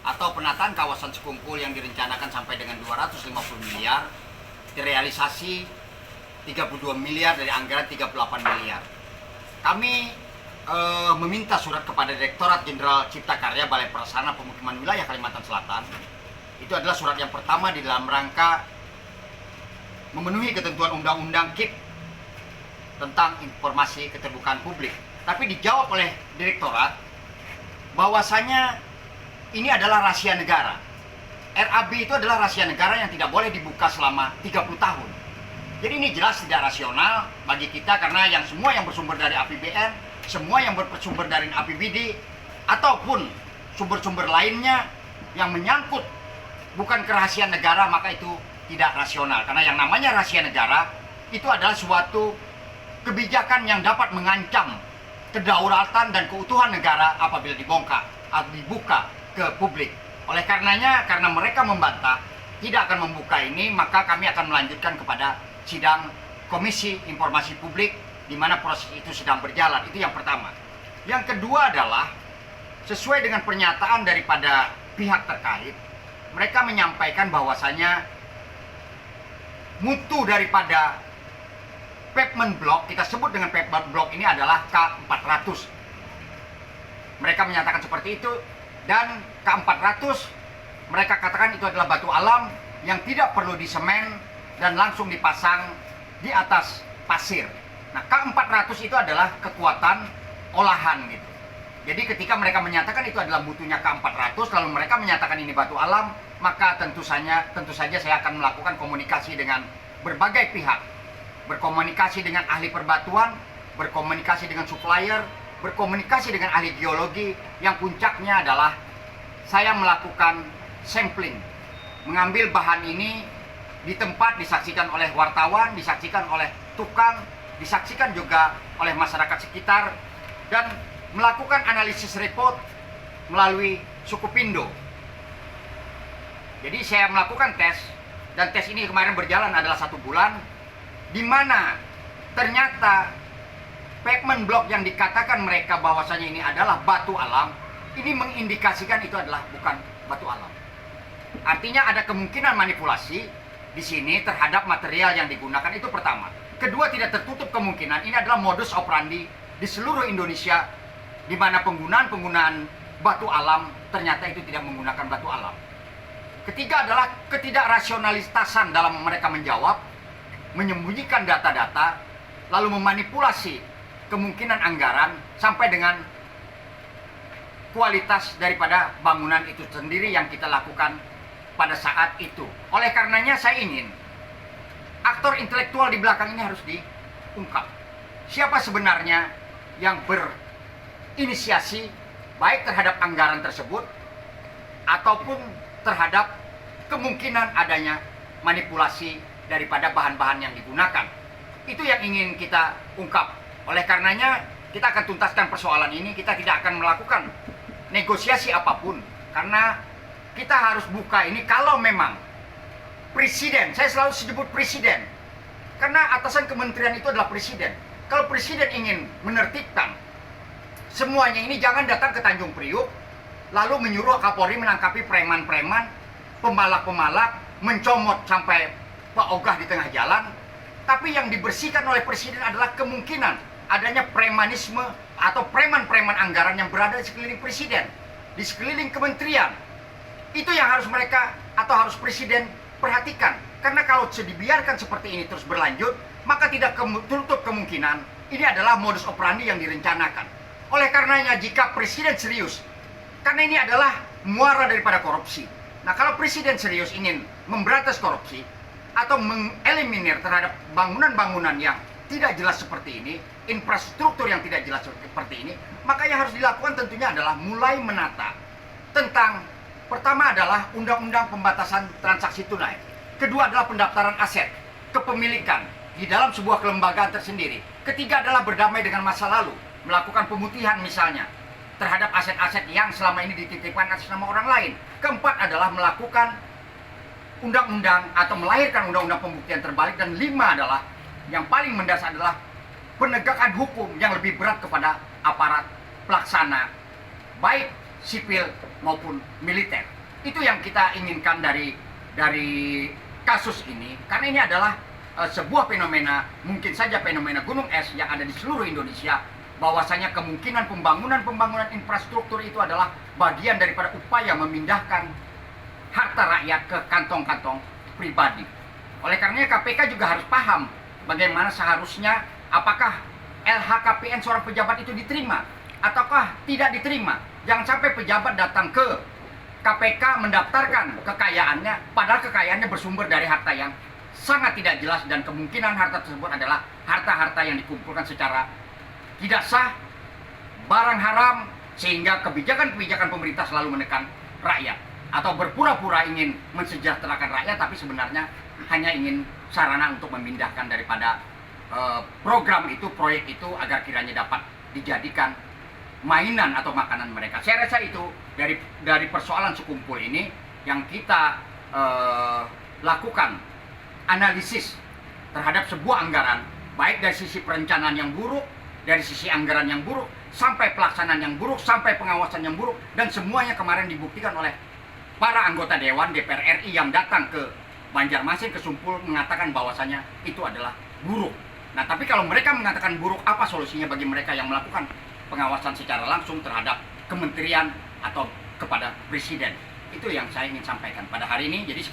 atau penataan kawasan Sekungkul yang direncanakan sampai dengan 250 miliar, direalisasi 32 miliar dari anggaran 38 miliar. Kami meminta surat kepada Direktorat Jenderal Cipta Karya Balai Prasarana Pemukiman Wilayah Kalimantan Selatan. Itu adalah surat yang pertama di dalam rangka memenuhi ketentuan Undang-Undang KIP tentang informasi keterbukaan publik. Tapi dijawab oleh Direktorat bahwasanya ini adalah rahasia negara. RAB itu adalah rahasia negara yang tidak boleh dibuka selama 30 tahun. Jadi ini jelas tidak rasional bagi kita, karena semua yang bersumber dari APBN, semua yang bersumber dari APBD, ataupun sumber-sumber lainnya yang menyangkut bukan kerahasiaan negara, maka itu tidak rasional. Karena yang namanya rahasia negara itu adalah suatu kebijakan yang dapat mengancam kedaulatan dan keutuhan negara apabila dibongkar atau dibuka ke publik. Oleh karenanya, karena mereka membantah tidak akan membuka ini, maka kami akan melanjutkan kepada sidang Komisi Informasi Publik di mana proses itu sedang berjalan. Itu yang pertama. Yang kedua adalah sesuai dengan pernyataan daripada pihak terkait, mereka menyampaikan bahwasanya mutu daripada pavement block, kita sebut dengan pavement block ini adalah K400. Mereka menyatakan seperti itu, dan K400 mereka katakan itu adalah batu alam yang tidak perlu disemen dan langsung dipasang di atas pasir. Nah, K400 itu adalah kekuatan olahan gitu. Jadi ketika mereka menyatakan itu adalah mutunya K400, lalu mereka menyatakan ini batu alam, maka tentu saja saya akan melakukan komunikasi dengan berbagai pihak. Berkomunikasi dengan ahli perbatuan, berkomunikasi dengan supplier, berkomunikasi dengan ahli geologi, yang puncaknya adalah saya melakukan sampling, mengambil bahan ini di tempat, disaksikan oleh wartawan, disaksikan oleh tukang, disaksikan juga oleh masyarakat sekitar, dan melakukan analisis report melalui suku Pindo. Jadi saya melakukan tes, dan tes ini kemarin berjalan adalah 1 bulan, di mana ternyata pavement block yang dikatakan mereka bahwasanya ini adalah batu alam, ini mengindikasikan itu adalah bukan batu alam. Artinya ada kemungkinan manipulasi di sini terhadap material yang digunakan, itu pertama. Kedua, tidak tertutup kemungkinan ini adalah modus operandi di seluruh Indonesia, di mana penggunaan batu alam ternyata itu tidak menggunakan batu alam. Ketiga adalah ketidakrasionalitasan dalam mereka menjawab, menyembunyikan data-data, lalu memanipulasi kemungkinan anggaran sampai dengan kualitas daripada bangunan itu sendiri yang kita lakukan pada saat itu. Oleh karenanya saya ingin aktor intelektual di belakang ini harus diungkap. Siapa sebenarnya yang berinisiasi baik terhadap anggaran tersebut ataupun terhadap kemungkinan adanya manipulasi daripada bahan-bahan yang digunakan. Itu yang ingin kita ungkap. Oleh karenanya kita akan tuntaskan persoalan ini. Kita tidak akan melakukan negosiasi apapun, karena kita harus buka ini. Kalau memang presiden, saya selalu sebut presiden, karena atasan kementerian itu adalah presiden. Kalau presiden ingin menertibkan semuanya ini, jangan datang ke Tanjung Priuk lalu menyuruh Kapolri menangkapi preman-preman, pemalak-pemalak, mencomot sampai Pak Ogah di tengah jalan. Tapi yang dibersihkan oleh presiden adalah kemungkinan adanya premanisme atau preman-preman anggaran yang berada di sekeliling presiden, di sekeliling kementerian. Itu yang harus mereka atau harus presiden perhatikan. Karena kalau dibiarkan seperti ini terus berlanjut, maka tidak tertutup kemungkinan ini adalah modus operandi yang direncanakan. Oleh karenanya, jika presiden serius, karena ini adalah muara daripada korupsi. Nah, kalau presiden serius ingin memberantas korupsi atau mengeliminir terhadap bangunan-bangunan yang tidak jelas seperti ini, infrastruktur yang tidak jelas seperti ini, maka yang harus dilakukan tentunya adalah mulai menata tentang, pertama adalah undang-undang pembatasan transaksi tunai. Kedua adalah pendaftaran aset, kepemilikan di dalam sebuah kelembagaan tersendiri. Ketiga adalah berdamai dengan masa lalu, melakukan pemutihan misalnya terhadap aset-aset yang selama ini dititipkan atas nama orang lain. Keempat adalah melakukan undang-undang atau melahirkan undang-undang pembuktian terbalik. Dan 5 adalah yang paling mendasar adalah penegakan hukum yang lebih berat kepada aparat pelaksana, baik sipil maupun militer. Itu yang kita inginkan dari kasus ini, karena ini adalah sebuah fenomena, mungkin saja fenomena gunung es yang ada di seluruh Indonesia, bahwasanya kemungkinan pembangunan infrastruktur itu adalah bagian daripada upaya memindahkan harta rakyat ke kantong-kantong pribadi. Oleh karenanya KPK juga harus paham bagaimana seharusnya, apakah LHKPN seorang pejabat itu diterima ataukah tidak diterima. Jangan sampai pejabat datang ke KPK mendaftarkan kekayaannya, padahal kekayaannya bersumber dari harta yang sangat tidak jelas, dan kemungkinan harta tersebut adalah harta-harta yang dikumpulkan secara tidak sah, barang haram, sehingga kebijakan-kebijakan pemerintah selalu menekan rakyat, atau berpura-pura ingin mensejahterakan rakyat, tapi sebenarnya hanya ingin sarana untuk memindahkan daripada program itu, proyek itu, agar kiranya dapat dijadikan mainan atau makanan mereka. Saya rasa itu dari persoalan sekumpul ini yang kita lakukan analisis terhadap sebuah anggaran, baik dari sisi perencanaan yang buruk, dari sisi anggaran yang buruk, sampai pelaksanaan yang buruk, sampai pengawasan yang buruk, dan semuanya kemarin dibuktikan oleh para anggota Dewan DPR RI yang datang ke Banjarmasin, ke Sumpul, mengatakan bahwasanya itu adalah buruk. Nah, tapi kalau mereka mengatakan buruk, apa solusinya bagi mereka yang melakukan pengawasan secara langsung terhadap kementerian atau kepada presiden? Itu yang saya ingin sampaikan pada hari ini. Jadi